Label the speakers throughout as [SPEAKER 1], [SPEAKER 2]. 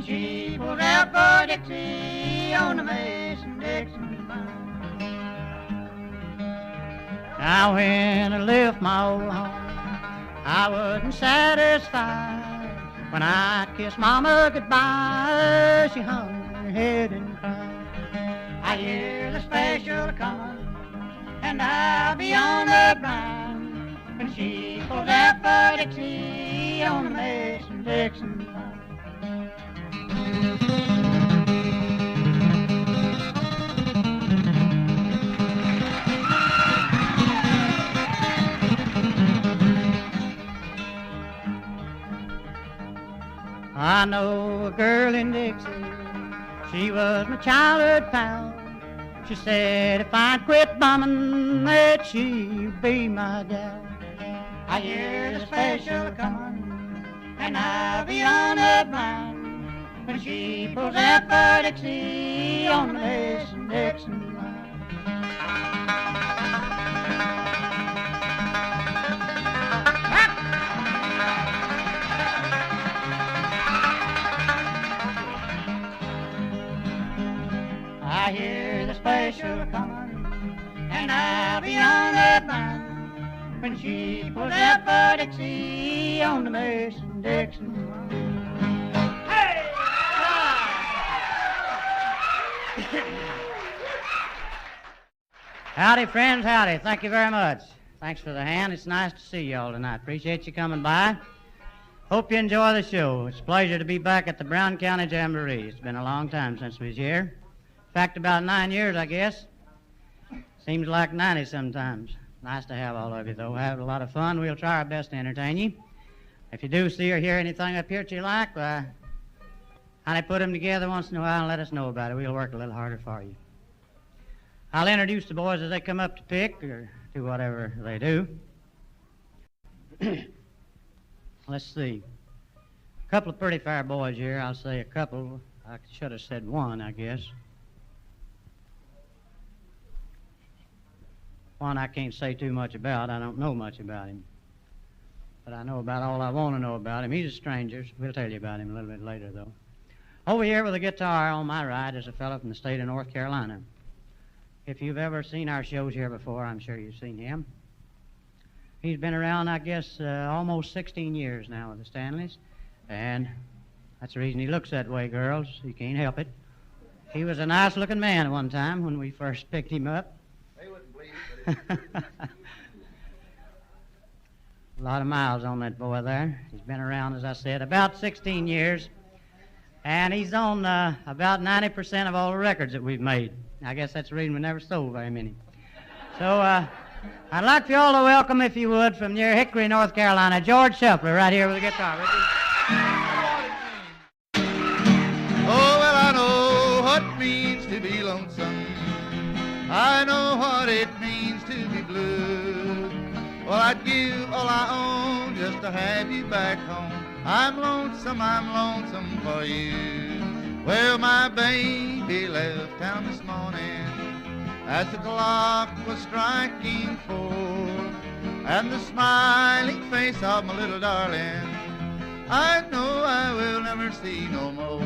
[SPEAKER 1] when she pulls out for Dixie on the Mason-Dixon line. Now when I left my old home, I wasn't satisfied. When I kissed Mama goodbye, she hung her head and cried. I hear the special coming, and I'll be on the blind when she pulls out for Dixie on the Mason-Dixon line. I know a girl in Dixie, she was my childhood pal. She said if I'd quit bumming, that she'd be my gal. I hear the special coming, and I'll be on the blind when she pulls out for Dixie on the Mason-Dixon line. I hear the special coming, and I'll be on the blind when she pulls out for Dixie on the Mason-Dixon line. Hey! Howdy, friends, howdy. Thank you very much. Thanks for the hand. It's nice to see you all tonight. Appreciate you coming by. Hope you enjoy the show. It's a pleasure to be back at the Brown County Jamboree. It's been a long time since we was here. In fact, about 9 years, I guess. Seems like 90 sometimes. Nice to have all of you, though. Have a lot of fun. We'll try our best to entertain you. If you do see or hear anything up here that you like, honey, put them together once in a while and let us know about it. We'll work a little harder for you. I'll introduce the boys as they come up to pick or do whatever they do. Let's see. A couple of pretty fair boys here. I'll say a couple. I should have said one, I guess. One I can't say too much about. I don't know much about him. But I know about all I want to know about him. He's a stranger. We'll tell you about him a little bit later, though. Over here with a guitar on my right is a fellow from the state of North Carolina. If you've ever seen our shows here before, I'm sure you've seen him. He's been around, I guess, almost 16 years now with the Stanleys. And that's the reason he looks that way, girls. You can't help it. He was a nice-looking man at one time when we first picked him up. A lot of miles on that boy there. He's been around, as I said, about 16 years. And he's on about 90% of all the records that we've made. I guess that's the reason we never sold very many. So I'd like for you all to welcome, if you would, from near Hickory, North Carolina, George Shuffler, right here with the guitar.
[SPEAKER 2] Oh, well, I know what it means to be lonesome. I know what it means to be blue. Well, I'd give all I own just to have you back home. I'm lonesome for you. Well, my baby left town this morning as the clock was striking 4, and the smiling face of my little darling I know I will never see no more.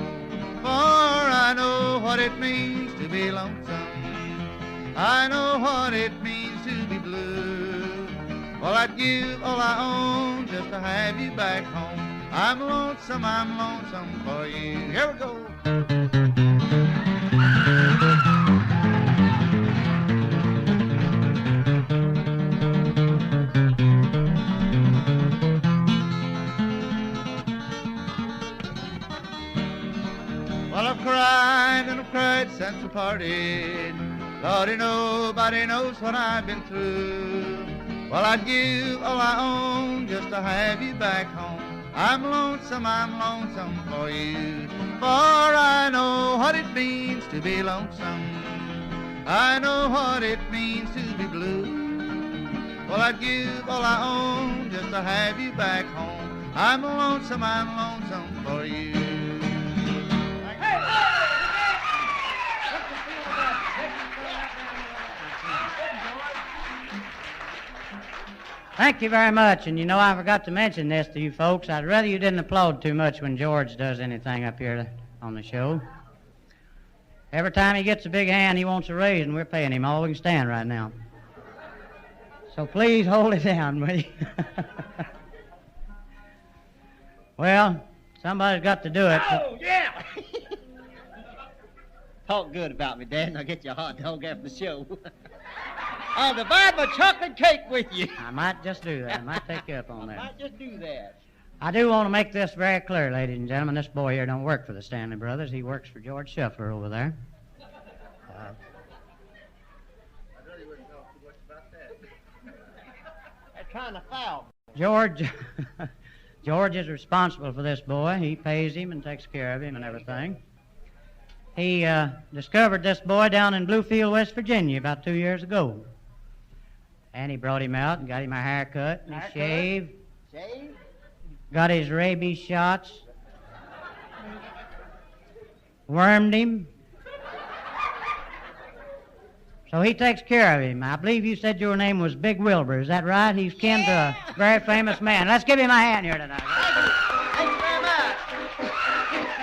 [SPEAKER 2] For I know what it means to be lonesome. I know what it means to be blue. Well, I'd give all I own just to have you back home. I'm lonesome for you. Here we go. Well, I've cried and I've cried since we parted. Lordy, nobody knows what I've been through. Well, I'd give all I own just to have you back home. I'm lonesome for you. For I know what it means to be lonesome. I know what it means to be blue. Well, I'd give all I own just to have you back home. I'm lonesome for you.
[SPEAKER 1] Thank you very much. And you know, I forgot to mention this to you folks. I'd rather you didn't applaud too much when George does anything up here. on the show. Every time he gets a big hand, he wants a raise, and we're paying him all we can stand right now. So please hold it down, will you? Well, somebody's got to do it.
[SPEAKER 3] Oh, yeah! Talk good about me, Dad, and I'll get you a hot dog after the show. I'll divide my chocolate cake with you.
[SPEAKER 1] I might just do that. I might take you up on that.
[SPEAKER 3] I might just do that.
[SPEAKER 1] I do want to make this very clear, ladies and gentlemen. This boy here don't work for the Stanley brothers. He works for George Shuffler over there.
[SPEAKER 2] I really wouldn't talk too much about that.
[SPEAKER 3] They're trying to foul me.
[SPEAKER 1] George is responsible for this boy. He pays him and takes care of him and everything. He discovered this boy down in Bluefield, West Virginia about 2 years ago. And he brought him out and got him a haircut and he shaved.
[SPEAKER 3] Shave?
[SPEAKER 1] Got his rabies shots. Wormed him. So he takes care of him. I believe you said your name was Big Wilbur. Is that right? He's kin to a very famous man. Let's give him a hand here tonight.
[SPEAKER 3] Thank you very much.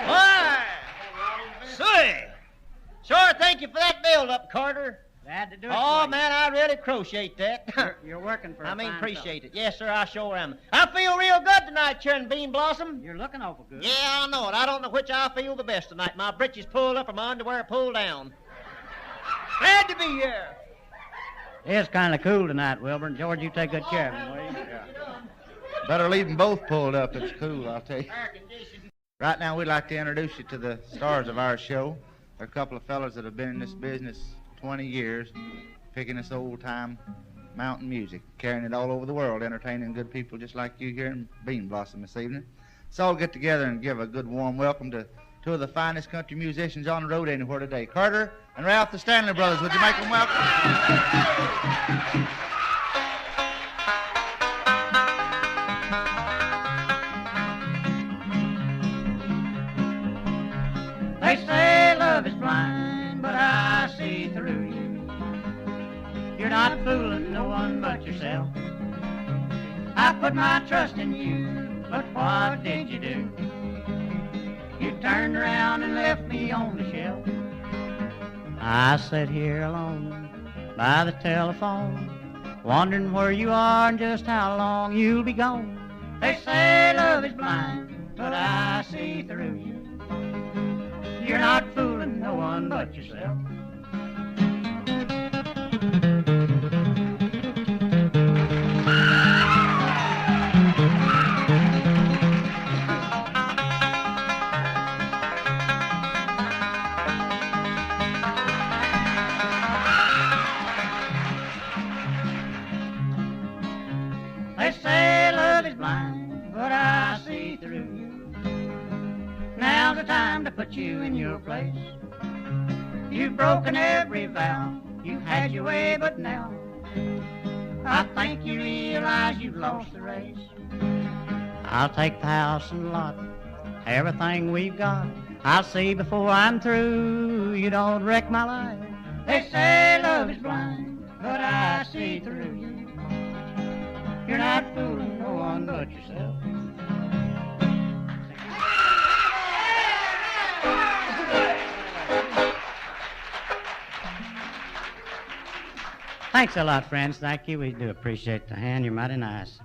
[SPEAKER 3] Why? Say, sure, thank you for that build-up, Carter.
[SPEAKER 1] Glad to do it.
[SPEAKER 3] Oh,
[SPEAKER 1] for you.
[SPEAKER 3] man, I really appreciate that.
[SPEAKER 1] You're working for
[SPEAKER 3] I
[SPEAKER 1] a
[SPEAKER 3] mean,
[SPEAKER 1] fine
[SPEAKER 3] appreciate it. Yes, sir, I sure am. I feel real good tonight, cheering Bean Blossom.
[SPEAKER 1] fellow. You're looking awful good.
[SPEAKER 3] Yeah, I know it. I don't know which I feel the best tonight. My britches pulled up or my underwear pulled down. Glad to be here.
[SPEAKER 1] It is kind of cool tonight, Wilbur. And George, you take good care of him, will you?
[SPEAKER 2] Better leave them both pulled up. It's cool, I'll tell you.
[SPEAKER 3] Air conditioned.
[SPEAKER 2] Right now, we'd like to introduce you to the stars of our show. They're a couple of fellas that have been in this business 20 years, picking this old-time mountain music, carrying it all over the world, entertaining good people just like you here in Bean Blossom this evening. Let's all get together and give a good warm welcome to two of the finest country musicians on the road anywhere today. Carter and Ralph the Stanley brothers. Would you make them welcome?
[SPEAKER 1] They say love is blind, but I see through you. You're not fooling no one but yourself. I put my trust in you, but what did you do? You turned around and left me on the shelf. I sit here alone by the telephone, wondering where you are and just how long you'll be gone. They say love is blind, but I see through you. You're not fooling no one but yourself. They say love is blind, but I see through you. Now's the time to put you in your place. You've broken every vow, you've had your way, but now I think you realize you've lost the race. I'll take the house and lot, everything we've got. I'll see before I'm through, you don't wreck my life. They say love is blind, but I see through you. You're not fooling no one but yourself. Thanks a lot, friends. Thank you. We do appreciate the hand. You're mighty nice.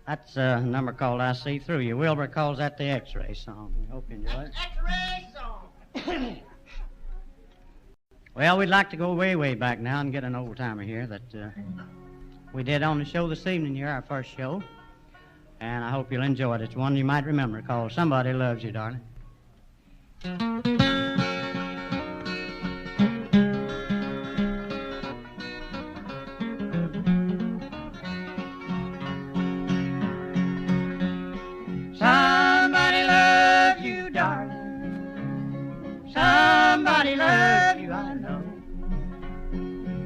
[SPEAKER 1] That's a number called I See Through You. Wilbur calls that the X-ray song. We hope you enjoy it.
[SPEAKER 3] X-ray song.
[SPEAKER 1] Well, we'd like to go way, way back now and get an old-timer here that we did on the show this evening here, our first show. And I hope you'll enjoy it. It's one you might remember called Somebody Loves You, Darling. Somebody loves you, darling. Somebody loves you, I know.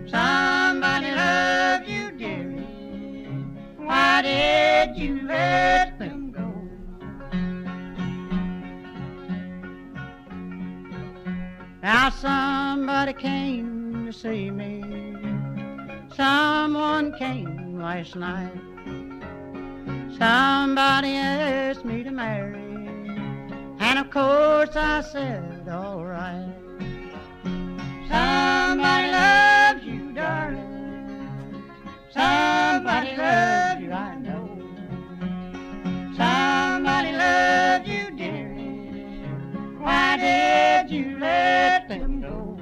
[SPEAKER 1] Somebody loves you, dearie. Why did you let them go? Now somebody came to see me. Someone came last night. Somebody asked me to marry. And of course I said, all right. Somebody loves you, darling. Somebody loves you, I know. Somebody loves you, dearie. Why did you let them go?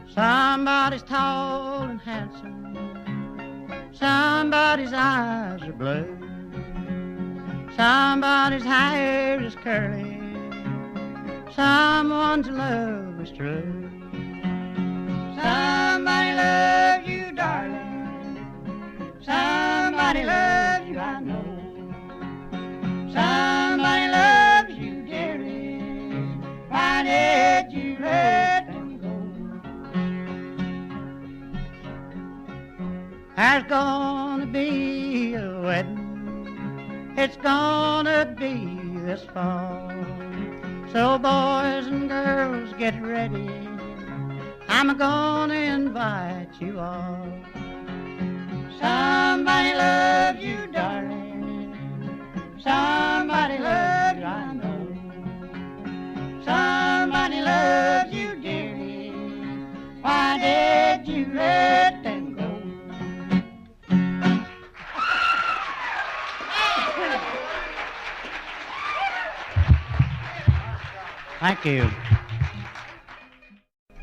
[SPEAKER 1] Somebody's tall and handsome. Somebody's eyes are blue. Somebody's hair is curly. Someone's love is true. Somebody loves you, darling. Somebody loves you, I know. Somebody loves you, dearie. Why did you let them go? There's gonna be a wedding. It's gonna be this fall. So boys and girls, get ready. I'm gonna invite you all. Somebody loves you, darling. Somebody loves you, I know. Somebody loves you, dearie. Why did you let them go? Thank you.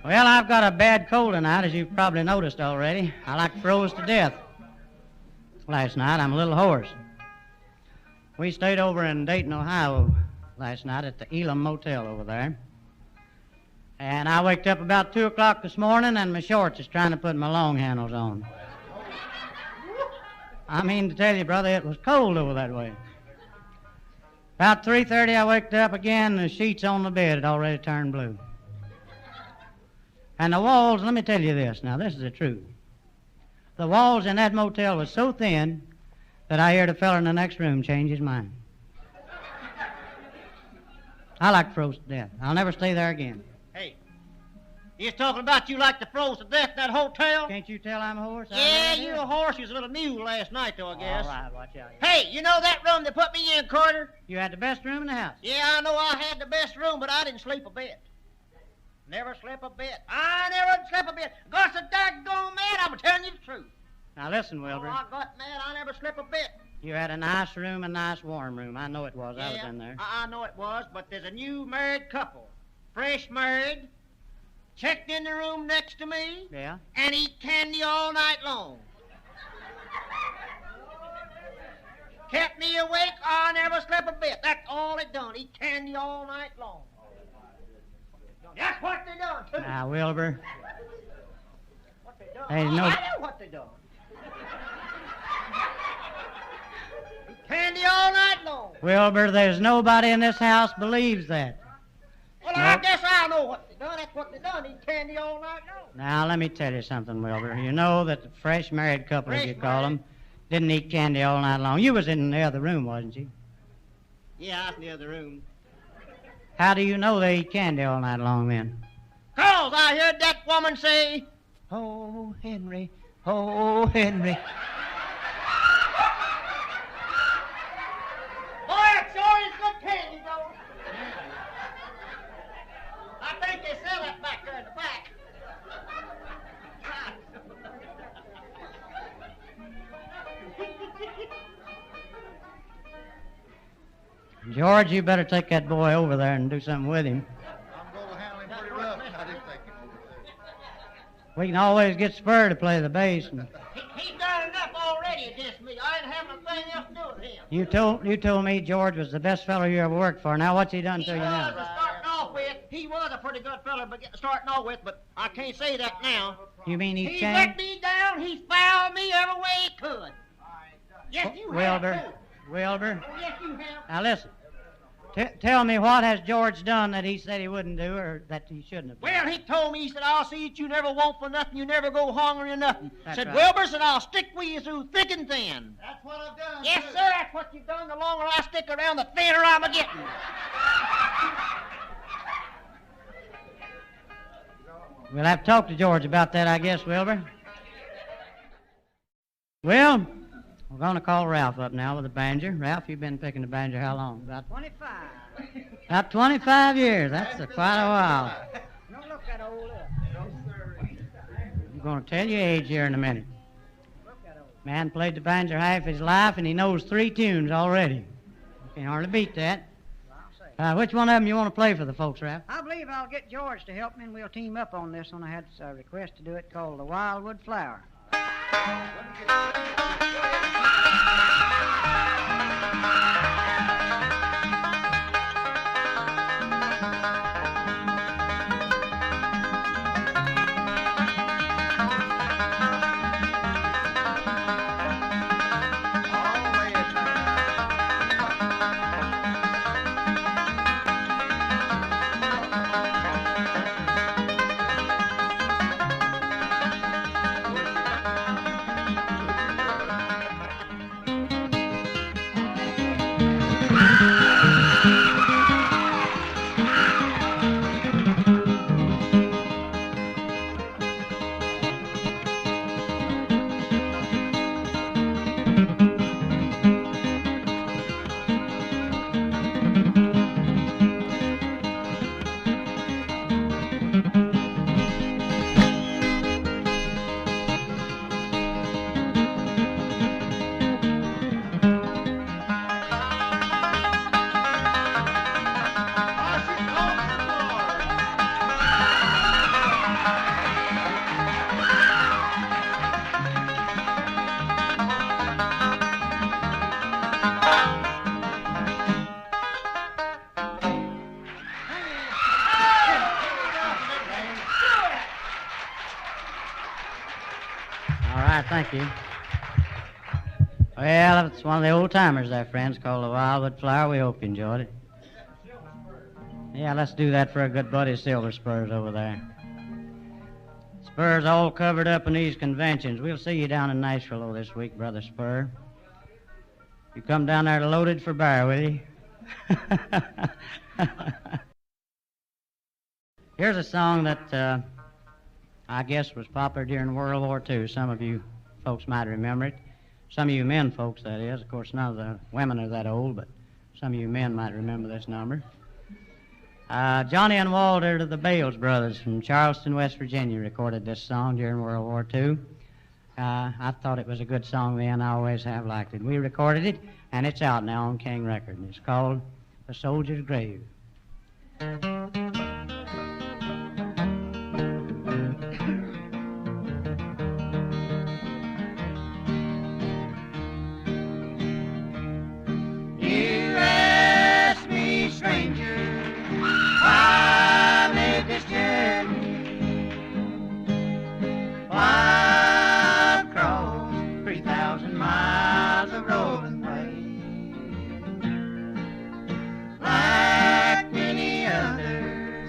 [SPEAKER 1] Well, I've got a bad cold tonight, as you've probably noticed already. I like froze to death. Last night, I'm a little hoarse. We stayed over in Dayton, Ohio last night at the Elam Motel over there. And I waked up about 2 o'clock this morning, and my shorts is trying to put my long handles on. I mean to tell you, brother, it was cold over that way. About 3:30, I waked up again, and the sheets on the bed had already turned blue. And the walls, let me tell you this, now this is the truth. The walls in that motel was so thin that I heard a fella in the next room change his mind. I like froze to death. I'll never stay there again.
[SPEAKER 3] Hey, he's talking about you like the froze to death in that hotel?
[SPEAKER 1] Can't you tell I'm a horse?
[SPEAKER 3] Yeah, you're a horse. You was a little mule last night, though, I guess.
[SPEAKER 1] All right, watch out.
[SPEAKER 3] Hey, you know that room they put me in, Carter?
[SPEAKER 1] You had the best room in the house.
[SPEAKER 3] Yeah, I know I had the best room, but I didn't sleep a bit. Never slept a bit. I never slept a bit. Got so daggone mad, I'm telling you the truth.
[SPEAKER 1] Now listen, Wilbur.
[SPEAKER 3] Oh, I got mad. I never slept a bit.
[SPEAKER 1] You had a nice room, a nice warm room. I know it was. I was in there.
[SPEAKER 3] I know it was, but there's a new married couple. Fresh married. Checked in the room next to me.
[SPEAKER 1] Yeah?
[SPEAKER 3] And eat candy all night long. Kept me awake. I never slept a bit. That's all it done. Eat candy all night long. That's what they done, too.
[SPEAKER 1] Now, Wilbur.
[SPEAKER 3] What they done?
[SPEAKER 1] Hey,
[SPEAKER 3] I
[SPEAKER 1] no-
[SPEAKER 3] know what they done. Eat candy all night long.
[SPEAKER 1] Wilbur, there's nobody in this house believes that.
[SPEAKER 3] Well,
[SPEAKER 1] Nope.
[SPEAKER 3] I guess I know what they done. That's what they done. Eat candy all night long.
[SPEAKER 1] Now, let me tell you something, Wilbur. You know that the fresh married couple, as you call them, didn't eat candy all night long. You was in the other room, wasn't you?
[SPEAKER 3] Yeah, I was in the other room.
[SPEAKER 1] How do you know they eat candy all night long then?
[SPEAKER 3] 'Cause I heard that woman say,
[SPEAKER 1] Oh, Henry. Oh, Henry.
[SPEAKER 3] boy, it sure is good candy, though. I think they sell that back there in the back.
[SPEAKER 1] George, you better take that boy over there and do something with him.
[SPEAKER 2] I'm going to handle him pretty rough. I didn't take him over there.
[SPEAKER 1] We can always get Spur to play the bass. And
[SPEAKER 3] He's done enough already against me. I didn't have nothing else to do with him.
[SPEAKER 1] you told me George was the best fellow you ever worked for. Now, what's he done to you now?
[SPEAKER 3] Starting off with, he was a pretty good fella starting off with, but I can't say that now.
[SPEAKER 1] You mean he's
[SPEAKER 3] He
[SPEAKER 1] changed?
[SPEAKER 3] let me down. He fouled me every way he could. Yes, you have,
[SPEAKER 1] Wilbur,
[SPEAKER 3] too.
[SPEAKER 1] Wilbur.
[SPEAKER 3] Oh, yes, you have.
[SPEAKER 1] Now listen. Tell me, what has George done that he said he wouldn't do or that he shouldn't have done?
[SPEAKER 3] Well, he told me, he said, I'll see that you never want for nothing, you never go hungry or nothing.
[SPEAKER 1] That's
[SPEAKER 3] said,
[SPEAKER 1] right.
[SPEAKER 3] Wilbur, said, I'll stick with you through thick and thin.
[SPEAKER 2] That's what I've done.
[SPEAKER 3] Yes,
[SPEAKER 2] too.
[SPEAKER 3] sir, that's what you've done. The longer I stick around, the thinner I'm a getting.
[SPEAKER 1] We'll have to talk to George about that, I guess, Wilbur. Well, we're going to call Ralph up now with the banjo. Ralph, you've been picking the banjo how long? About
[SPEAKER 3] 25.
[SPEAKER 1] About 25 years. That's quite a while.
[SPEAKER 3] Don't look that old up.
[SPEAKER 1] I'm going to tell you age here in a minute.
[SPEAKER 3] Look that old.
[SPEAKER 1] Man played the banjo half his life, and he knows 3 tunes already. You can hardly beat that.
[SPEAKER 3] I'll say.
[SPEAKER 1] Which one of them you want to play for the folks, Ralph?
[SPEAKER 3] I believe I'll get George to help me, and we'll team up on this one. I had a request to do it called the Wildwood Flower.
[SPEAKER 1] Thank you. Well, it's one of the old timers there, friends, called the Wildwood Flower. We hope you enjoyed it. Yeah, let's do that for a good buddy of Silver Spurs over there. Spurs all covered up in these conventions. We'll see you down in Nashville this week, Brother Spur. You come down there loaded for bear, will you? Here's a song that I guess was popular during World War II. Some of you folks might remember it. Some of you men folks, that is. Of course, none of the women are that old, but some of you men might remember this number. Johnny and Walter to the Bales brothers from Charleston, West Virginia, recorded this song during World War II. I thought it was a good song then. I always have liked it. We recorded it, and it's out now on King Record, and it's called The Soldier's Grave.
[SPEAKER 2] Like many other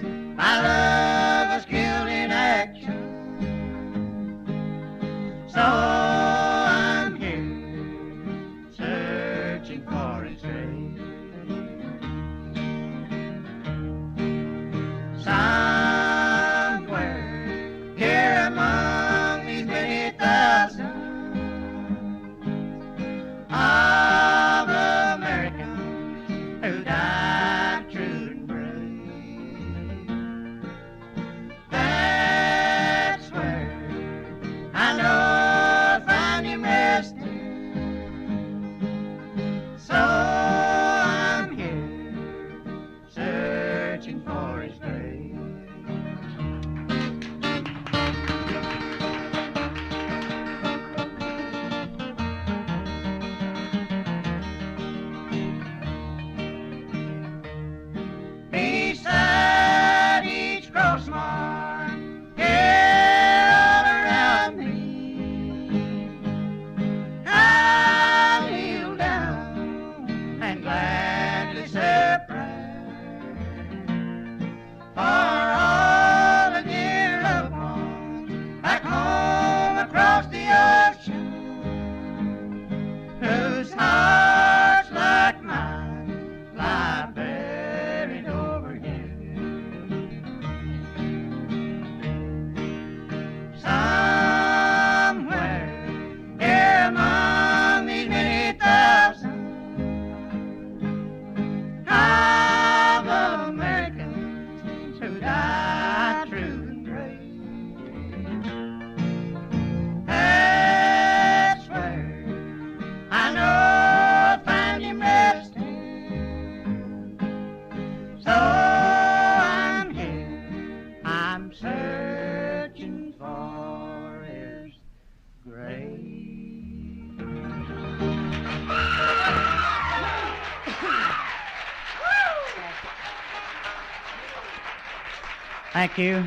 [SPEAKER 1] Thank you.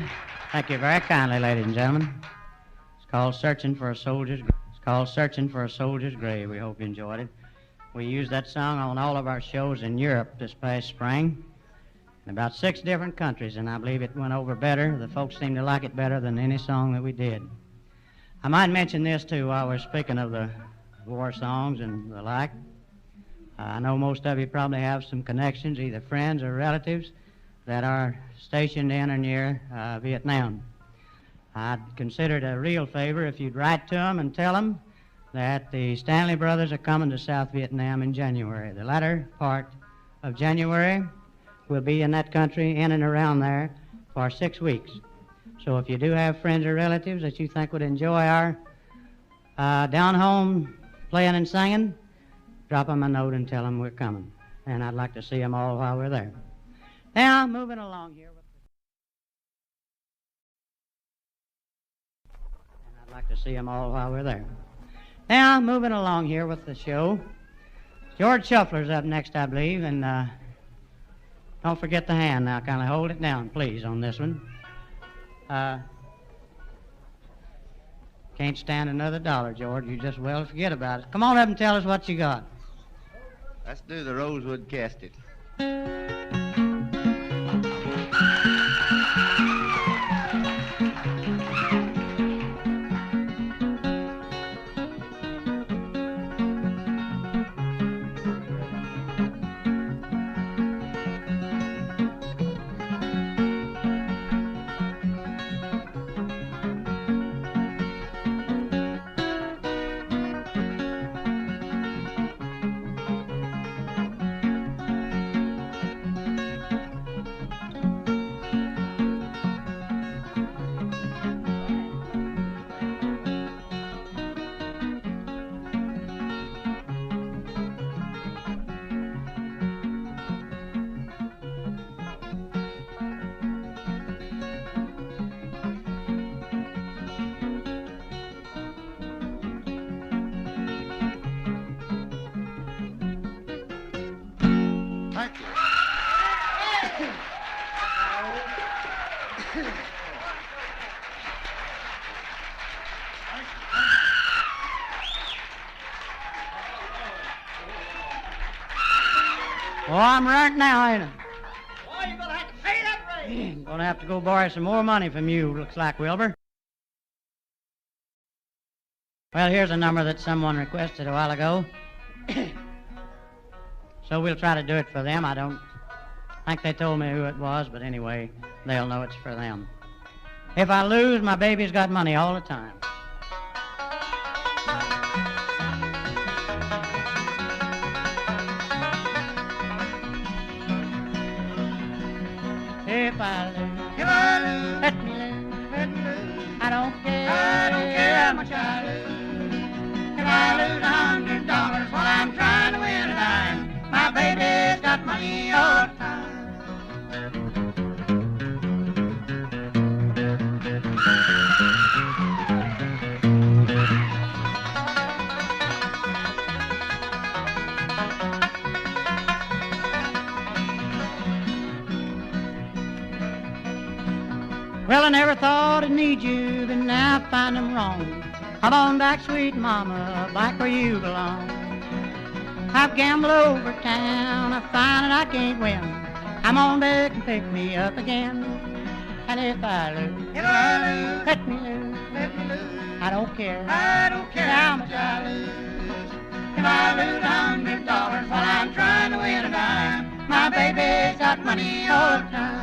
[SPEAKER 1] Thank you very kindly, ladies and gentlemen. It's called Searching for a Soldier's Grave. We hope you enjoyed it. We used that song on all of our shows in Europe this past spring, in about 6 different countries, and I believe it went over better. The folks seemed to like it better than any song that we did. I might mention this, too, while we're speaking of the war songs and the like. I know most of you probably have some connections, either friends or relatives, that are stationed in or near Vietnam. I'd consider it a real favor if you'd write to them and tell them that the Stanley brothers are coming to South Vietnam in January. The latter part of January, we'll be in that country, in and around there, for 6 weeks. So if you do have friends or relatives that you think would enjoy our down home playing and singing, drop them a note and tell them we're coming. And I'd like to see them all while we're there. Now, moving along here. And I'd like to see them all while we're there. Now, moving along here with the show. George Shuffler's up next, I believe, and don't forget the hand now. Kind of hold it down, please, on this one. Can't stand another dollar, George. You just well forget about it. Come on up and tell us what you got.
[SPEAKER 2] Let's do the Rosewood Casket.
[SPEAKER 1] Oh, I'm right now, ain't I?
[SPEAKER 3] Oh, you're going to have to pay that rate.
[SPEAKER 1] I'm going to have to go borrow some more money from you, looks like, Wilbur. Well, here's a number that someone requested a while ago. So we'll try to do it for them. I don't think they told me who it was, but anyway, they'll know it's for them. If I lose, my baby's got money all the time. If I lose, let me lose. I don't care how much I lose. If I lose $100 while I'm trying to win a dime, my baby's got money all the time. Well, I never thought I'd need you, but now I find I'm wrong. Come on back, sweet mama, back where you belong. I've gambled over town, I find that I can't win. Come on back and pick me up again. And if I lose, let me lose. I don't care how much I lose. If I lose $100 while I'm trying to win a dime, my baby's got money all the time.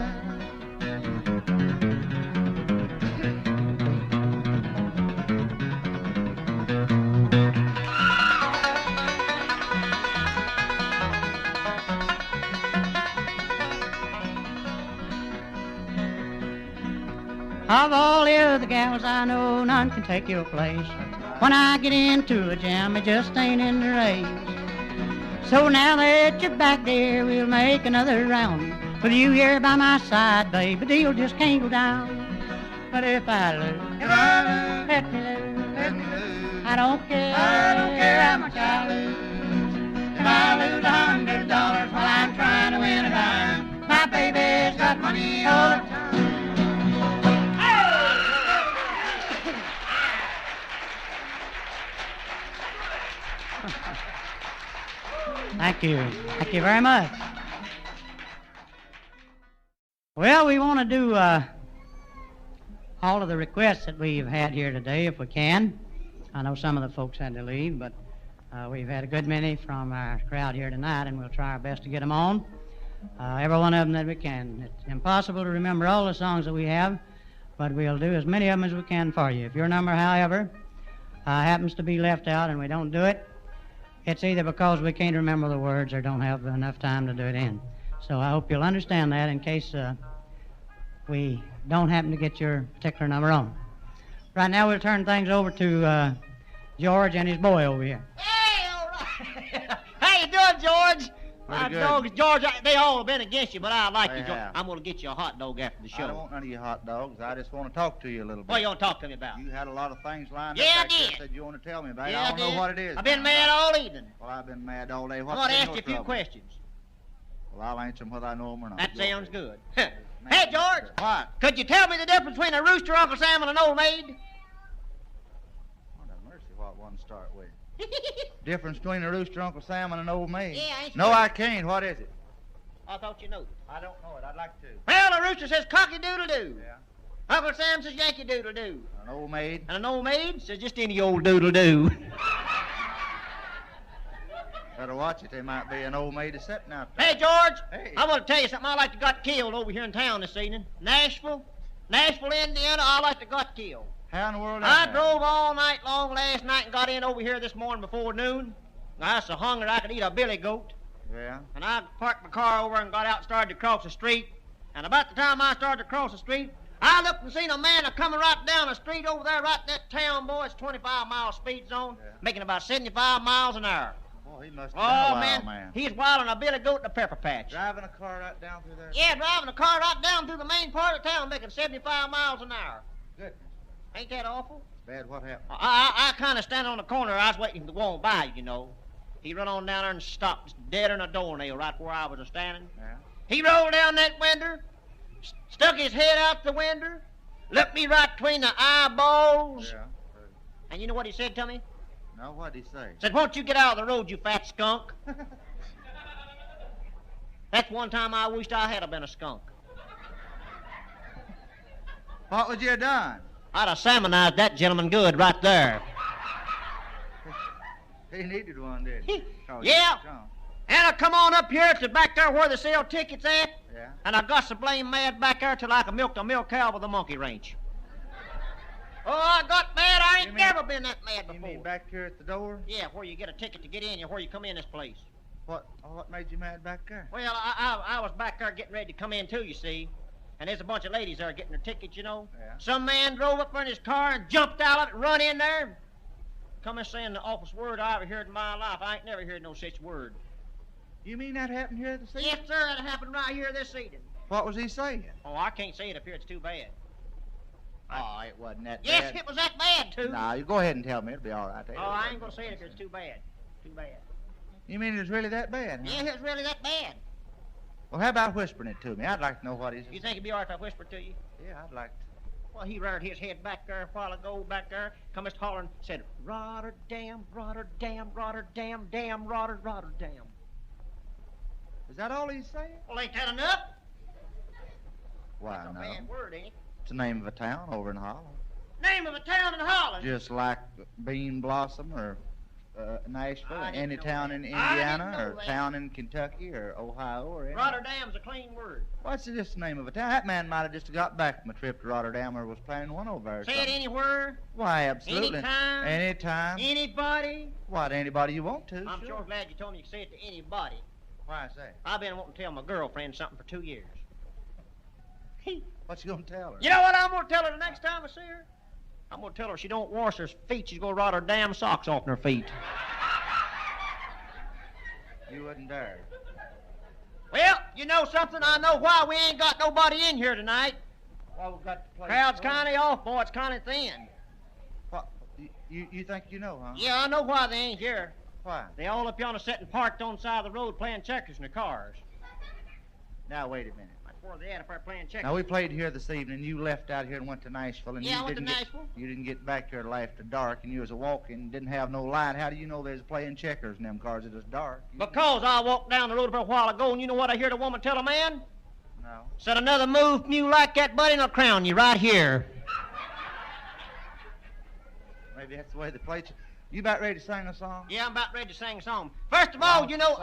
[SPEAKER 1] Of all the other gals I know, none can take your place. When I get into a jam, it just ain't in the race. So now that you're back there, we'll make another round. With you here by my side, babe, the deal just can't go down. But if I lose, let me lose. I don't care how much I lose. If I lose $100 while I'm trying to win a dime, my baby's got money all the time. Thank you. Thank you very much. Well, we want to do all of the requests that we've had here today, if we can. I know some of the folks had to leave, but we've had a good many from our crowd here tonight, and we'll try our best to get them on. Every one of them that we can. It's impossible to remember all the songs that we have, but we'll do as many of them as we can for you. If your number, however, happens to be left out and we don't do it, it's either because we can't remember the words or don't have enough time to do it in. So I hope you'll understand that in case we don't happen to get your particular number on. Right now we'll turn things over to George and his boy over here.
[SPEAKER 3] Hey, all right. How you doing, George?
[SPEAKER 2] Pretty good.
[SPEAKER 3] Dogs, George, they all have been against you, but I like
[SPEAKER 2] They
[SPEAKER 3] you, George.
[SPEAKER 2] have.
[SPEAKER 3] I'm going to get you a hot dog after the show.
[SPEAKER 2] I don't want none of you hot dogs. I just want to talk to you a little bit.
[SPEAKER 3] What you want to talk to me about?
[SPEAKER 2] You had a lot of things lined
[SPEAKER 3] Yeah,
[SPEAKER 2] up
[SPEAKER 3] I
[SPEAKER 2] back there
[SPEAKER 3] did.
[SPEAKER 2] said you want to tell me about.
[SPEAKER 3] Yeah,
[SPEAKER 2] I don't
[SPEAKER 3] did.
[SPEAKER 2] know what it is.
[SPEAKER 3] I've been
[SPEAKER 2] now.
[SPEAKER 3] mad all evening.
[SPEAKER 2] Well, I've been mad all day.
[SPEAKER 3] I
[SPEAKER 2] What's
[SPEAKER 3] want to
[SPEAKER 2] been
[SPEAKER 3] ask
[SPEAKER 2] your
[SPEAKER 3] you a few
[SPEAKER 2] trouble?
[SPEAKER 3] questions.
[SPEAKER 2] Well, I'll answer them whether I know them or not.
[SPEAKER 3] That
[SPEAKER 2] Go
[SPEAKER 3] sounds
[SPEAKER 2] ahead.
[SPEAKER 3] good. Hey, George,
[SPEAKER 2] What?
[SPEAKER 3] could you tell me the difference between a rooster, Uncle Sam, and an old maid?
[SPEAKER 2] What a mercy, what one start with? Difference between a rooster, Uncle Sam, and an old maid?
[SPEAKER 3] Yeah, ain't
[SPEAKER 2] No,
[SPEAKER 3] sure.
[SPEAKER 2] I can't. What is it?
[SPEAKER 3] I thought you knew.
[SPEAKER 2] I don't know it. I'd like to.
[SPEAKER 3] Well, a rooster says cocky-doodle-doo.
[SPEAKER 2] Yeah.
[SPEAKER 3] Uncle Sam says Yankee-doodle-doo.
[SPEAKER 2] An old maid?
[SPEAKER 3] And an old maid says just any old doodle-doo.
[SPEAKER 2] Better watch it. There might be an old maid sitting out there.
[SPEAKER 3] Hey, George,
[SPEAKER 2] Hey.
[SPEAKER 3] I want to tell you something. I like to got killed over here in town this evening. Nashville, Indiana, I like to got killed.
[SPEAKER 2] How in the world?
[SPEAKER 3] I
[SPEAKER 2] that
[SPEAKER 3] drove all night long last night and got in over here this morning before noon. I was so hungry I could eat a billy goat.
[SPEAKER 2] happen? Yeah.
[SPEAKER 3] And I parked my car over and got out and started to cross the street. And about the time I started to cross the street, I looked and seen a man coming right down the street over there, right in that town, boy. It's 25-mile speed zone,
[SPEAKER 2] Yeah.
[SPEAKER 3] making about 75 miles an hour.
[SPEAKER 2] Boy, he must have been a
[SPEAKER 3] Oh,
[SPEAKER 2] wild
[SPEAKER 3] man, he's wilding a billy goat in a pepper patch.
[SPEAKER 2] Driving a car right down through there?
[SPEAKER 3] Yeah, driving a car right down through the main part of town, making 75 miles an hour.
[SPEAKER 2] Goodness.
[SPEAKER 3] Ain't that awful?
[SPEAKER 2] Bad. What happened?
[SPEAKER 3] I kind of standing on the corner. I was waiting to go on by, you know. He run on down there and stopped dead in a doornail right where I was standing.
[SPEAKER 2] Yeah.
[SPEAKER 3] He rolled down that window, stuck his head out the window, looked me right between the eyeballs,
[SPEAKER 2] Yeah.
[SPEAKER 3] and you know what he said to me?
[SPEAKER 2] No, what'd he say?
[SPEAKER 3] Said, "Won't you get out of the road, you fat skunk?" That's one time I wished I had been a skunk.
[SPEAKER 2] What would you have done?
[SPEAKER 3] I'd have salmonized that gentleman good right there.
[SPEAKER 2] He needed one, didn't he? Oh,
[SPEAKER 3] Yeah.
[SPEAKER 2] he's strong.
[SPEAKER 3] And I come on up here to back there where they sell tickets at,
[SPEAKER 2] Yeah.
[SPEAKER 3] and I got so blame mad back there till I could milk a milk cow with a monkey wrench. Oh, I got mad. I ain't
[SPEAKER 2] You mean-
[SPEAKER 3] never been that mad
[SPEAKER 2] You
[SPEAKER 3] before.
[SPEAKER 2] mean back here at the door?
[SPEAKER 3] Yeah, where you get a ticket to get in, or where you come in this place.
[SPEAKER 2] What made you mad back there?
[SPEAKER 3] Well, I was back there getting ready to come in too, you see. And there's a bunch of ladies there getting their tickets, you know.
[SPEAKER 2] Yeah.
[SPEAKER 3] Some man drove up in his car and jumped out of it and run in there. Come and saying the awfulest word I ever heard in my life. I ain't never heard no such word.
[SPEAKER 2] You mean that happened here this evening?
[SPEAKER 3] Yes, sir, it happened right here this evening.
[SPEAKER 2] What was he saying?
[SPEAKER 3] Oh, I can't say it up here. It's too bad.
[SPEAKER 2] Oh, it wasn't that
[SPEAKER 3] Yes,
[SPEAKER 2] bad.
[SPEAKER 3] it was that bad, too.
[SPEAKER 2] Nah, you go ahead and tell me. It'll be all right.
[SPEAKER 3] Oh, I ain't gonna say it if it's too bad. Too bad.
[SPEAKER 2] You mean it was really that bad, huh?
[SPEAKER 3] Yeah, it was really that bad.
[SPEAKER 2] Well, how about whispering it to me? I'd like to know what he's...
[SPEAKER 3] You think it'd be all right if I whispered to you?
[SPEAKER 2] Yeah, I'd like to.
[SPEAKER 3] Well, he reared his head back there a while ago, back there, come just hollering, said, Rotterdam, Rotterdam, Rotterdam, damn, Rotterdam.
[SPEAKER 2] Is that all he's saying?
[SPEAKER 3] Well, ain't that enough?
[SPEAKER 2] Why,
[SPEAKER 3] That's a
[SPEAKER 2] no.
[SPEAKER 3] bad word, ain't it?
[SPEAKER 2] It's the name of a town over in Holland.
[SPEAKER 3] Name of a town in Holland.
[SPEAKER 2] Just like Bean Blossom or Nashville,
[SPEAKER 3] I
[SPEAKER 2] or
[SPEAKER 3] didn't
[SPEAKER 2] any
[SPEAKER 3] know
[SPEAKER 2] town
[SPEAKER 3] that.
[SPEAKER 2] in
[SPEAKER 3] I didn't
[SPEAKER 2] Indiana,
[SPEAKER 3] know
[SPEAKER 2] or
[SPEAKER 3] that.
[SPEAKER 2] town in Kentucky, or Ohio, or any.
[SPEAKER 3] Rotterdam's a clean word.
[SPEAKER 2] What's just the name of a town? That man might have just got back from a trip to Rotterdam or was planning one over there. or
[SPEAKER 3] Say it
[SPEAKER 2] something.
[SPEAKER 3] anywhere,
[SPEAKER 2] Why, absolutely.
[SPEAKER 3] anytime,
[SPEAKER 2] Anytime.
[SPEAKER 3] anybody.
[SPEAKER 2] What, anybody you want to,
[SPEAKER 3] I'm sure glad you told me you could say it to anybody.
[SPEAKER 2] Why is that?
[SPEAKER 3] I've been wanting to tell my girlfriend something for 2 years.
[SPEAKER 2] What you gonna tell her?
[SPEAKER 3] You know what I'm going to tell her the next time I see her? I'm going to tell her she don't wash her feet, she's going to rot her damn socks off her feet.
[SPEAKER 2] You wouldn't dare.
[SPEAKER 3] Well, you know something? I know why we ain't got nobody in here tonight.
[SPEAKER 2] Well, we've got to play.
[SPEAKER 3] Crowd's kind of off, boy. It's kind of thin.
[SPEAKER 2] What? You think you know, huh?
[SPEAKER 3] Yeah, I know why they ain't here.
[SPEAKER 2] Why?
[SPEAKER 3] They all up yonder sitting parked on the side of the road playing checkers in their cars.
[SPEAKER 2] Now, wait a minute.
[SPEAKER 3] before they had up there playing checkers.
[SPEAKER 2] Now, we played here this evening. You left out here and went to Nashville. And
[SPEAKER 3] Yeah, I
[SPEAKER 2] you
[SPEAKER 3] went to
[SPEAKER 2] didn't
[SPEAKER 3] Nashville.
[SPEAKER 2] You didn't get back here till after dark, and you was a-walking, didn't have no light. How do you know they was playing checkers in them cars? It was dark.
[SPEAKER 3] Because I walked down the road for a while ago, and you know what I heard a woman tell a man?
[SPEAKER 2] No.
[SPEAKER 3] Said, another move from you like that, buddy, and I'll crown you right here.
[SPEAKER 2] Maybe that's the way they play. You about ready to sing a song?
[SPEAKER 3] Yeah, I'm about ready to sing a song. First of all, you know...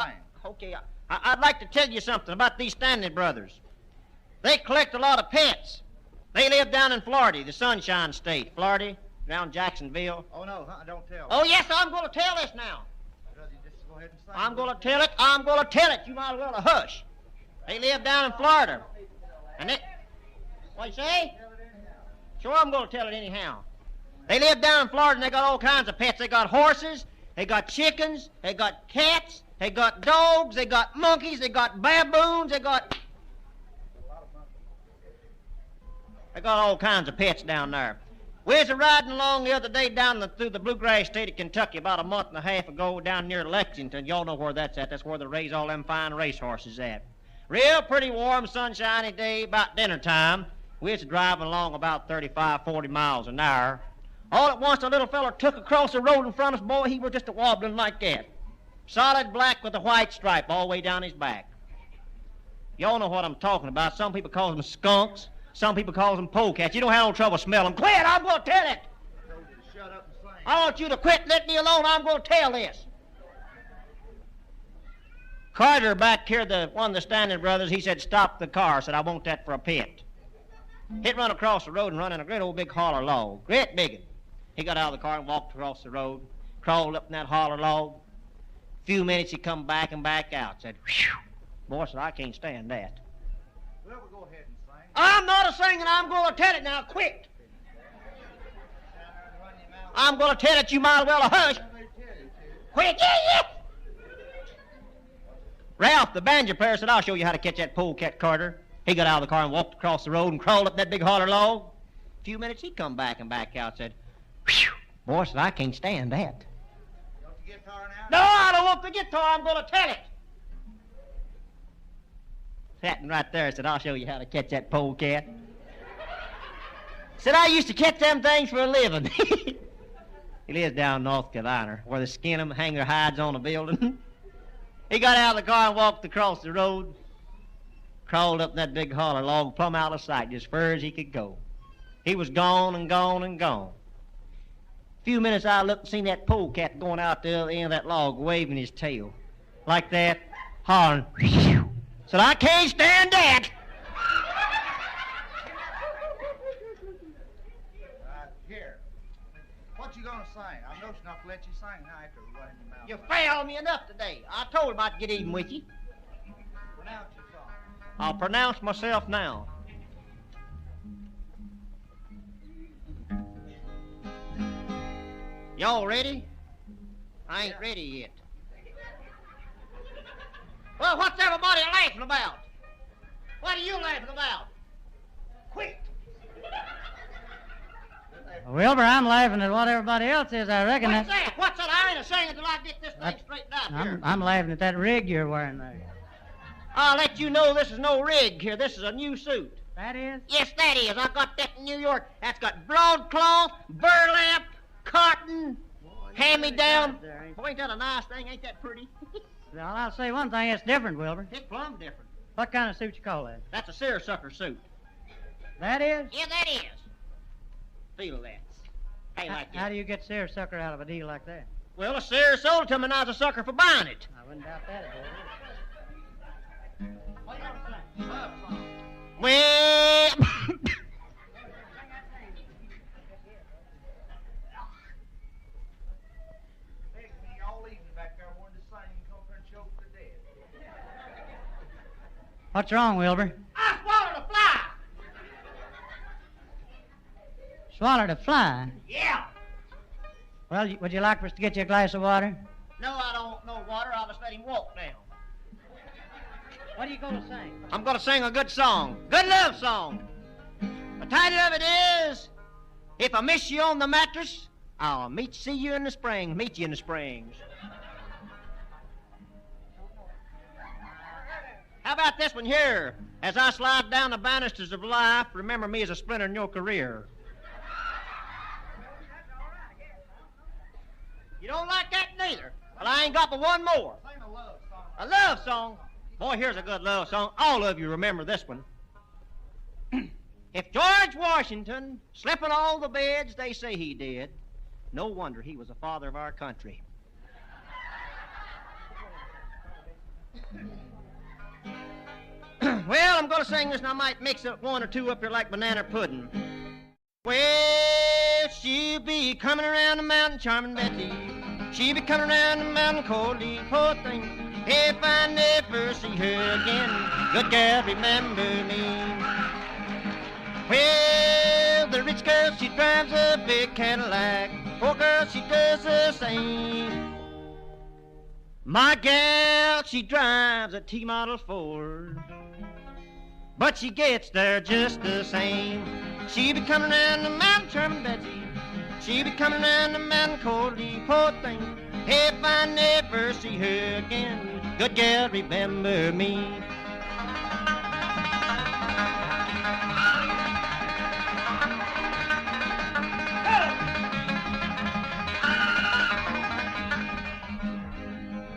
[SPEAKER 3] Okay, I'd like to tell you something about these Stanley brothers. They collect a lot of pets. They live down in Florida, the Sunshine State. Florida, down Jacksonville.
[SPEAKER 2] Oh, no, don't tell.
[SPEAKER 3] Oh, yes, I'm going to tell this now.
[SPEAKER 2] Brother, you just go ahead and sing.
[SPEAKER 3] I'm going to tell it. I'm going to tell it. You might as well hush. They live down in Florida. And they... What you say? Sure, I'm going to tell it anyhow. They live down in Florida, and they got all kinds of pets. They got horses, they got chickens, they got cats, they got dogs, they got monkeys, they got baboons, they got all kinds of pets down there. We was riding along the other day through the bluegrass state of Kentucky about a month and a half ago down near Lexington. Y'all know where that's at. That's where they raise all them fine racehorses at. Real pretty warm, sunshiny day, about dinner time. We was driving along about 35, 40 miles an hour. All at once, a little feller took across the road in front of us. Boy, he was just a-wobbling like that. Solid black with a white stripe all the way down his back. Y'all know what I'm talking about. Some people call them skunks. Some people call them polecats. You don't have no trouble smelling them. Quit! I'm going to tell it!
[SPEAKER 2] Shut up and sing.
[SPEAKER 3] I want you to quit. Let me alone. I'm going to tell this. Carter back here, one of the Stanley brothers, he said, stop the car. Said, I want that for a pet. He'd run across the road and run in a great old big holler log. Great big one. He got out of the car and walked across the road, crawled up in that holler log. A few minutes he come back and back out. Said, whew. Boy, said, I can't stand that.
[SPEAKER 2] Well, we'll go ahead and sing.
[SPEAKER 3] I'm not a singing. I'm going to tell it now. Quick. I'm going to tell it. You might as well hush. Quick. Yeah. Ralph, the banjo player, said, I'll show you how to catch that polecat, Carter. He got out of the car and walked across the road and crawled up that big holler log. A few minutes he come back and back out. Said, whew. Boy, said, I can't stand that.
[SPEAKER 2] You want the guitar now?
[SPEAKER 3] No, I don't want the guitar. I'm going to tell it. Sitting right there, said, I'll show you how to catch that polecat. Said, I used to catch them things for a living. He lives down in North Carolina, where they skin them, hang their hides on a building. He got out of the car and walked across the road, crawled up that big holler log, plumb out of sight, just far as he could go. He was gone and gone and gone. A few minutes I looked and seen that polecat going out the other end of that log, waving his tail. Like that, hollering. Said, I can't stand that.
[SPEAKER 2] Here. What you gonna sing? I'm notion not to let you sing now after running your mouth.
[SPEAKER 3] You failed me enough today. I told him I'd get even with you.
[SPEAKER 2] Pronounce your song.
[SPEAKER 3] I'll pronounce myself now. Y'all ready? I ain't ready yet. Well, what's everybody laughing about? What are you laughing about? Quick!
[SPEAKER 1] Wilbur, I'm laughing at what everybody else is, I reckon.
[SPEAKER 3] What's that? What's that? I ain't a-singing until I get this thing straightened out here.
[SPEAKER 1] I'm laughing at that rig you're wearing there.
[SPEAKER 3] I'll let you know this is no rig here. This is a new suit.
[SPEAKER 1] That is?
[SPEAKER 3] Yes, that is. I got that in New York. That's got broadcloth, burlap, cotton, hand-me-down. Oh, ain't that a nice thing? Ain't that pretty?
[SPEAKER 1] Well, I'll say one thing, it's different, Wilbur.
[SPEAKER 3] It's plumb different.
[SPEAKER 1] What kind of suit you call that?
[SPEAKER 3] That's a seersucker suit.
[SPEAKER 1] That is?
[SPEAKER 3] Yeah, that is. Feel that. How you like that?
[SPEAKER 1] How do you get seersucker out of a deal like that?
[SPEAKER 3] Well, a seer sold it to me and I was a sucker for buying it.
[SPEAKER 1] I wouldn't doubt that, Wilbur.
[SPEAKER 3] What you gonna say? Well...
[SPEAKER 1] What's wrong, Wilbur?
[SPEAKER 3] I swallowed a fly.
[SPEAKER 1] Swallowed a fly?
[SPEAKER 3] Yeah.
[SPEAKER 1] Well, would you like for us to get you a glass of water?
[SPEAKER 3] No, I don't know water. I'll just let him walk now.
[SPEAKER 1] What are you going to sing?
[SPEAKER 3] I'm going to sing a good song. Good love song. The title of it is, If I Miss You on the Mattress, I'll see you in the spring. Meet you in the springs. How about about this one here? As I slide down the banisters of life, remember me as a splinter in your career. You don't like that neither? Well, I ain't got but one more.
[SPEAKER 2] Sing a love song.
[SPEAKER 3] A love song? Boy, here's a good love song. All of you remember this one. If George Washington slept on all the beds they say he did, no wonder he was the father of our country. Well, I'm going to sing this, and I might mix up one or two up here like banana pudding. Well, she'll be coming around the mountain, charming Betsy. She'll be coming around the mountain, coldly, poor thing. If I never see her again, good girl, remember me. Well, the rich girl, she drives a big Cadillac. Poor girl, she does the same. My gal, she drives a T-model Ford, but she gets there just the same. She be coming around the mountain, charming Betsy. She be coming around the mountain, coldly, poor thing. If I never see her again, good gal, remember me.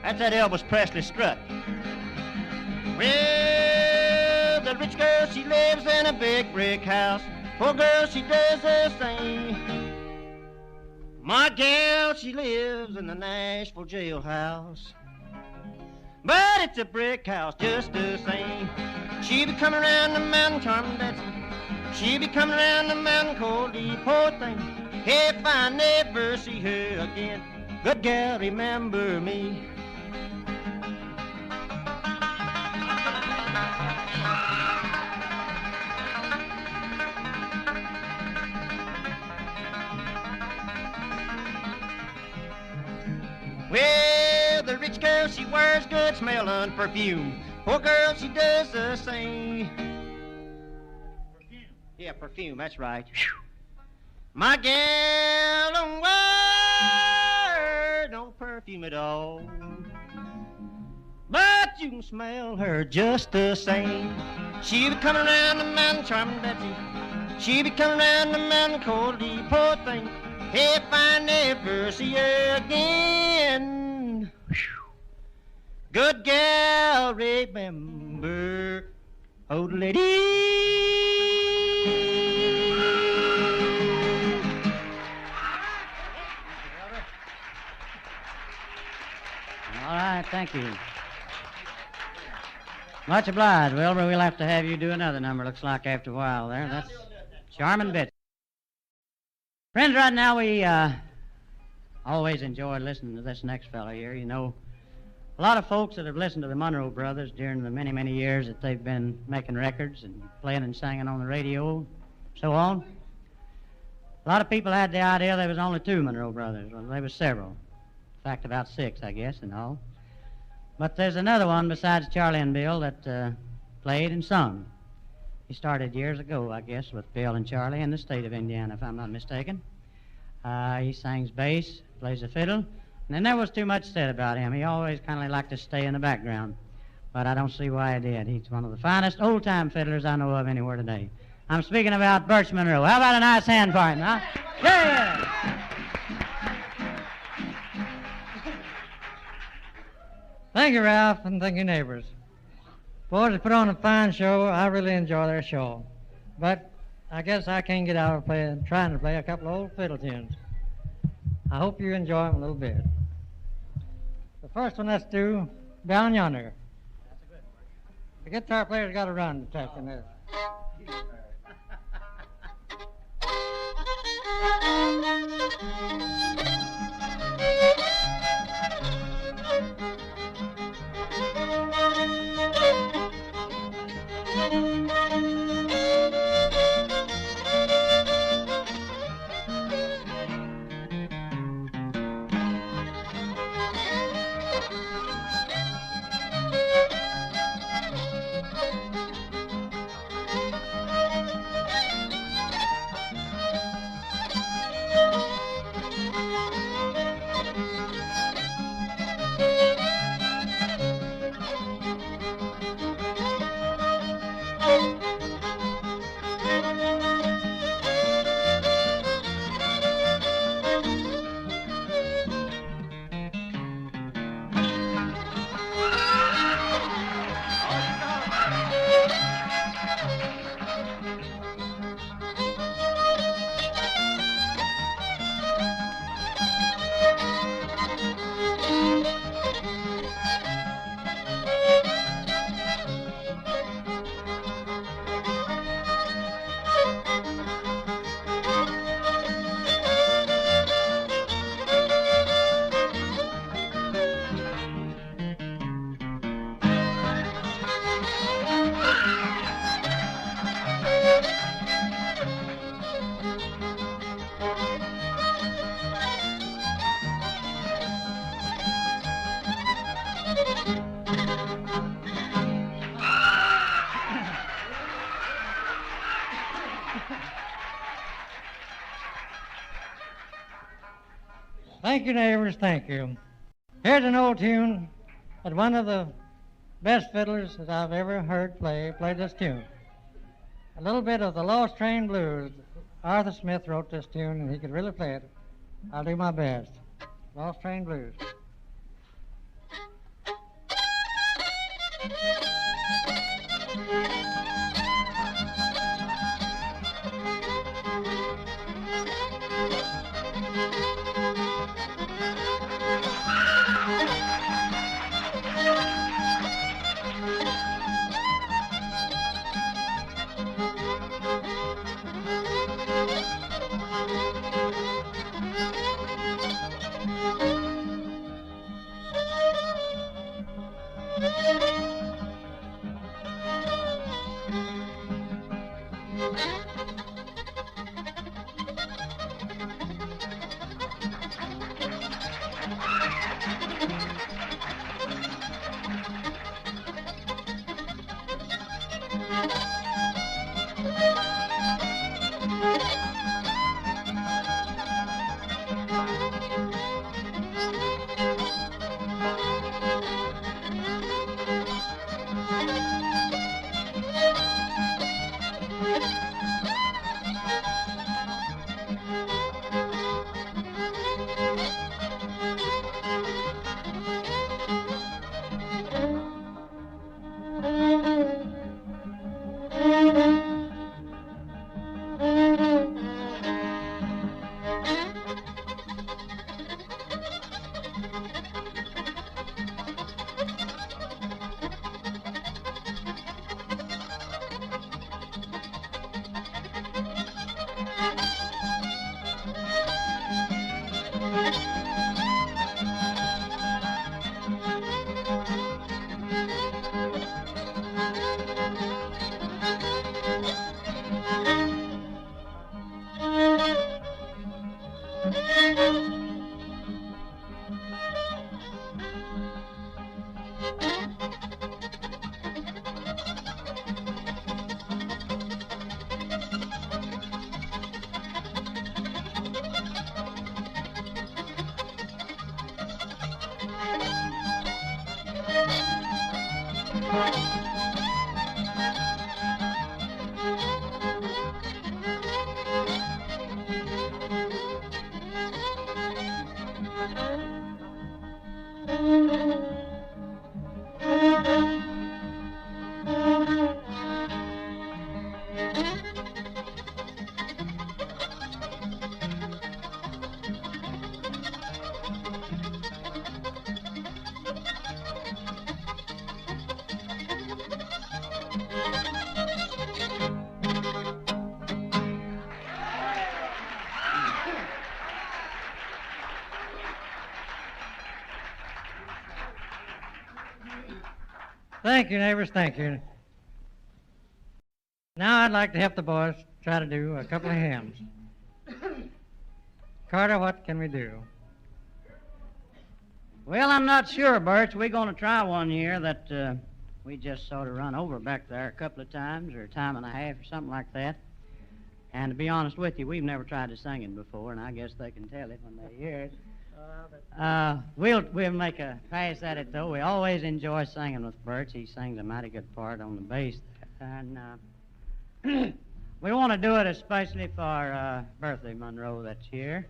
[SPEAKER 3] That's that Elvis Presley strut. Well, the rich girl, she lives in a big brick house. Poor girl, she does the same. My gal, she lives in the Nashville jailhouse, but it's a brick house just the same. She be coming around the mountain, charming Betsy. She be coming around the mountain, coldly, poor thing. If I never see her again, good gal, remember me. Well, the rich girl, she wears good smelling perfume. Poor girl, she does the same. Perfume. Yeah, perfume, that's right. Whew. My gal don't wear no perfume at all, but you can smell her just the same. She be coming around the mountain, charming Betsy. She be coming around the mountain, coldly, poor thing. If I never see her again, whew, good gal, remember, oh lady.
[SPEAKER 1] All right, thank you. Much obliged, Wilbur. We'll have to have you do another number, looks like, after a while there. That's charming Betsy. Friends, right now we always enjoy listening to this next fellow here. You know, a lot of folks that have listened to the Monroe brothers during the many, many years that they've been making records and playing and singing on the radio, so on. A lot of people had the idea there was only two Monroe brothers. Well, there was several. In fact, about six, I guess, and all. But there's another one besides Charlie and Bill that played and sung. He started years ago, I guess, with Bill and Charlie in the state of Indiana, if I'm not mistaken. He sings bass, plays the fiddle, and there never was too much said about him. He always kind of liked to stay in the background, but I don't see why he did. He's one of the finest old-time fiddlers I know of anywhere today. I'm speaking about Birch Monroe. How about a nice hand for him, huh? Yeah!
[SPEAKER 4] Thank you, Ralph, and thank you, neighbors. Boys, they put on a fine show. I really enjoy their show. But I guess I can't get out of trying to play a couple of old fiddle tunes. I hope you enjoy them a little bit. The first one, let's do Down Yonder.
[SPEAKER 1] That's a good one.
[SPEAKER 4] The guitar player's got to run to take in this. Thank you, neighbors, thank you. Here's an old tune that one of the best fiddlers that I've ever heard played this tune. A little bit of the Lost Train Blues. Arthur Smith wrote this tune, and he could really play it. I'll do my best. Lost Train Blues. Thank you, neighbors, thank you. Now I'd like to help the boys try to do a couple of hymns. Carter, what can we do?
[SPEAKER 1] Well, I'm not sure, Birch. We're going to try one here that we just sort of run over back there a couple of times, or a time and a half, or something like that. And to be honest with you, we've never tried to sing it before, and I guess they can tell it when they hear it. We'll make a pass at it, though. We always enjoy singing with Birch. He sings a mighty good part on the bass. And we want to do it especially for Bertha Monroe that's here.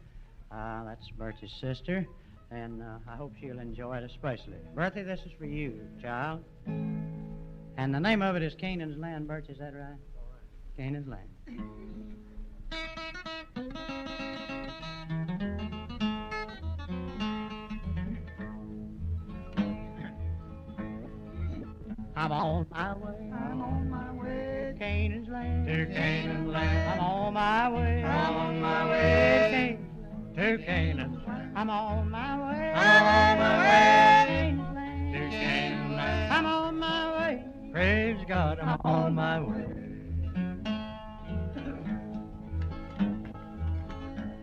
[SPEAKER 1] That's Birch's sister, and I hope she'll enjoy it especially. Bertha, this is for you, child. And the name of it is Canaan's Land, Birch, is that right? Canaan's Land. I'm on my way, Canaan's land, to Canaan's land. I'm on my way, to Canaan's land. I'm on my way, Canaan's land, to Canaan's land. I'm on my way, praise God, I'm on my way.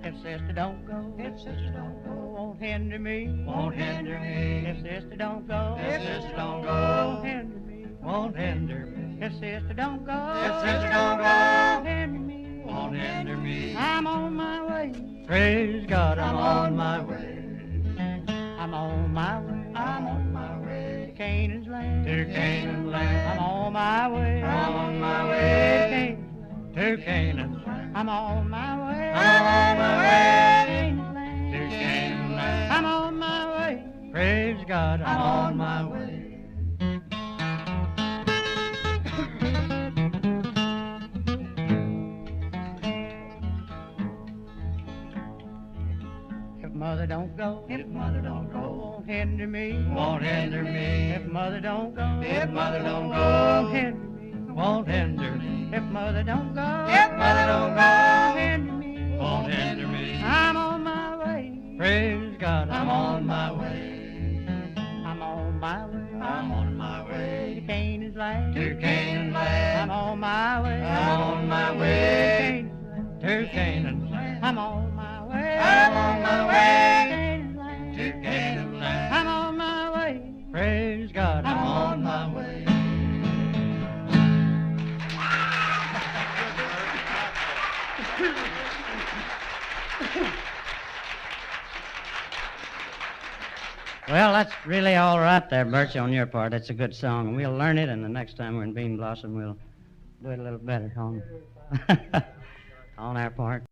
[SPEAKER 1] If sister don't go, won't hinder me, If sister don't go, won't hinder me, If sister don't go, won't hinder me, I'm on my way. Praise God, I'm on my way. I'm on my way.
[SPEAKER 2] I'm on my way
[SPEAKER 1] To Canaan's land.
[SPEAKER 2] to Canaan's land.
[SPEAKER 1] I'm on my way.
[SPEAKER 2] I'm on my
[SPEAKER 1] To
[SPEAKER 2] way
[SPEAKER 1] Canaan's land.
[SPEAKER 2] to Canaan's land.
[SPEAKER 1] I'm on my way.
[SPEAKER 2] I'm on my way
[SPEAKER 1] To Canaan's land.
[SPEAKER 2] to Canaan's land.
[SPEAKER 1] I'm on my way.
[SPEAKER 4] Praise God,
[SPEAKER 2] I'm on my way.
[SPEAKER 1] If mother don't go,
[SPEAKER 2] If mother don't go,
[SPEAKER 1] won't hinder me.
[SPEAKER 2] won't hinder me.
[SPEAKER 1] If mother don't go,
[SPEAKER 2] If mother don't
[SPEAKER 1] won't
[SPEAKER 2] go,
[SPEAKER 1] hinder me.
[SPEAKER 4] won't hinder me.
[SPEAKER 1] If mother don't go,
[SPEAKER 2] If mother don't go,
[SPEAKER 1] won't hinder me.
[SPEAKER 2] won't hinder me.
[SPEAKER 1] I'm on my way.
[SPEAKER 4] Praise God,
[SPEAKER 2] I'm on my way.
[SPEAKER 1] I'm on my way.
[SPEAKER 2] I'm on my
[SPEAKER 1] To
[SPEAKER 2] way
[SPEAKER 1] Canaan's land.
[SPEAKER 2] to Canaan's land.
[SPEAKER 1] I'm on my way.
[SPEAKER 2] I'm on my
[SPEAKER 1] To
[SPEAKER 2] way
[SPEAKER 1] Canaan's land.
[SPEAKER 4] to Canaan.
[SPEAKER 1] I'm on my way.
[SPEAKER 2] I'm on my way
[SPEAKER 1] To Canaan's land.
[SPEAKER 2] to Canaan's land.
[SPEAKER 1] I'm on my way.
[SPEAKER 4] Praise God,
[SPEAKER 2] I'm on my way.
[SPEAKER 1] Well, that's really all right there, Birch, on your part. That's a good song, and we'll learn it, and the next time we're in Bean Blossom, we'll do it a little better on, on our part.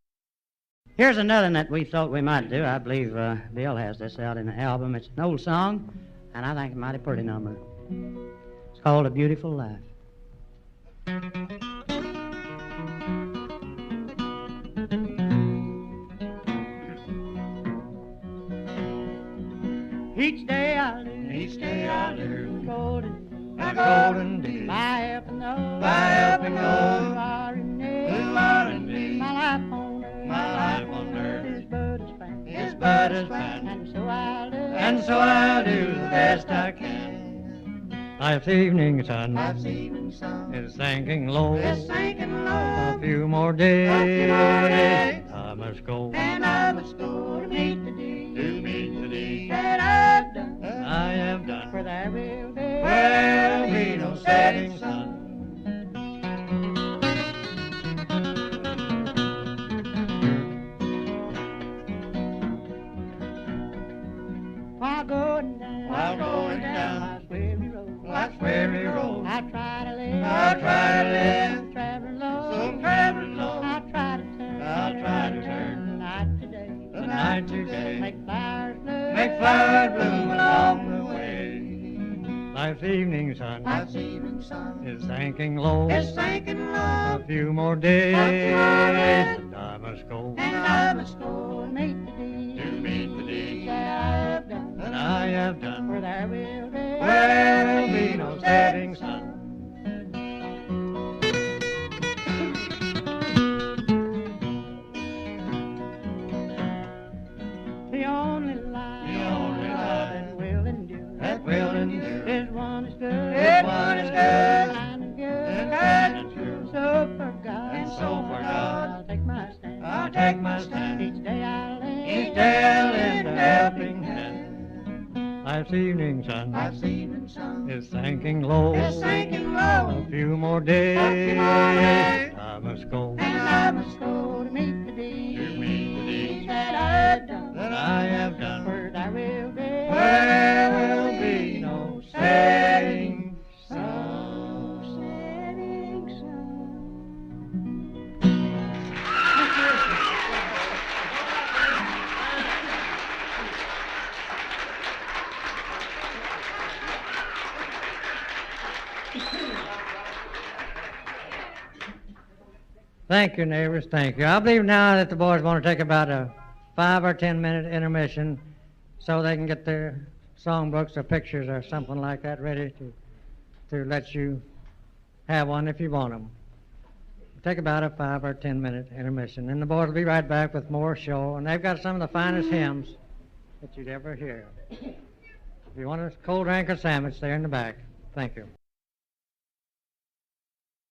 [SPEAKER 1] Here's another that we thought we might do. I believe Bill has this out in the album. It's an old song, and I think a mighty pretty number. It's called A Beautiful Life. Each day I live,
[SPEAKER 2] Each day I live,
[SPEAKER 1] golden,
[SPEAKER 2] a golden day.
[SPEAKER 1] by helping those,
[SPEAKER 2] By helping those
[SPEAKER 1] who are in need,
[SPEAKER 2] who are in need.
[SPEAKER 1] my life on earth,
[SPEAKER 2] My life on earth
[SPEAKER 1] is but a span,
[SPEAKER 2] is but a span,
[SPEAKER 1] and so I'll do,
[SPEAKER 2] and so I do the best I can.
[SPEAKER 4] life's evening sun
[SPEAKER 2] Life's evening sun
[SPEAKER 4] is sinking low.
[SPEAKER 2] is sinking
[SPEAKER 4] A
[SPEAKER 2] low,
[SPEAKER 4] few more
[SPEAKER 2] A few more
[SPEAKER 4] days,
[SPEAKER 2] days.
[SPEAKER 4] I must go.
[SPEAKER 2] and I must go
[SPEAKER 1] to meet the deed
[SPEAKER 2] to meet the deed
[SPEAKER 1] that I've done,
[SPEAKER 4] I have done.
[SPEAKER 1] for there will be,
[SPEAKER 2] There'll be no setting sun.
[SPEAKER 1] while going down,
[SPEAKER 2] While going down
[SPEAKER 1] life's weary road,
[SPEAKER 2] life's weary road,
[SPEAKER 1] I try to live,
[SPEAKER 2] I try to live,
[SPEAKER 1] traveling low,
[SPEAKER 2] so traveling low.
[SPEAKER 1] I try to turn,
[SPEAKER 2] I'll try to turn
[SPEAKER 1] the night today,
[SPEAKER 2] the night today,
[SPEAKER 1] make flowers bloom,
[SPEAKER 2] make flowers bloom along the way.
[SPEAKER 4] Life's evening sun
[SPEAKER 2] Life's evening sun
[SPEAKER 4] is sinking low.
[SPEAKER 2] is sinking low,
[SPEAKER 4] A few more days,
[SPEAKER 2] days,
[SPEAKER 4] and I must go.
[SPEAKER 2] and I must go
[SPEAKER 1] to meet the deed
[SPEAKER 2] to meet the deed
[SPEAKER 1] that I've done,
[SPEAKER 4] And I have
[SPEAKER 1] for
[SPEAKER 4] done.
[SPEAKER 1] there will be,
[SPEAKER 4] There will be no setting sun.
[SPEAKER 1] the only life that will endure,
[SPEAKER 2] that will endure.
[SPEAKER 1] is one is good,
[SPEAKER 2] Is one is good,
[SPEAKER 1] kind and good,
[SPEAKER 2] and kind and true.
[SPEAKER 1] so for God,
[SPEAKER 2] And so for God,
[SPEAKER 1] I'll take my stand,
[SPEAKER 2] I'll take my stand.
[SPEAKER 1] each day I'll live,
[SPEAKER 2] Each day I'll lend a helping hand.
[SPEAKER 4] Life's evening sun
[SPEAKER 2] Life's evening sun
[SPEAKER 4] is sinking low.
[SPEAKER 2] is sinking low,
[SPEAKER 4] A few more days,
[SPEAKER 2] A few more days.
[SPEAKER 4] I must go.
[SPEAKER 1] and I must go to meet the deed
[SPEAKER 2] to meet the deed
[SPEAKER 1] that I've done,
[SPEAKER 4] That I have done.
[SPEAKER 1] for there will be,
[SPEAKER 2] There will be no setting
[SPEAKER 1] no
[SPEAKER 2] sun.
[SPEAKER 1] setting sun.
[SPEAKER 4] Thank you, neighbors. Thank you. I believe now that the boys want to take about a 5 or 10 minute intermission so they can get their songbooks or pictures or something like that ready to let you have one if you want them. Take about a 5 or 10 minute intermission. And the boys will be right back with more show. And they've got some of the finest hymns that you'd ever hear. If you want a cold drink or sandwich, they're in the back. Thank you.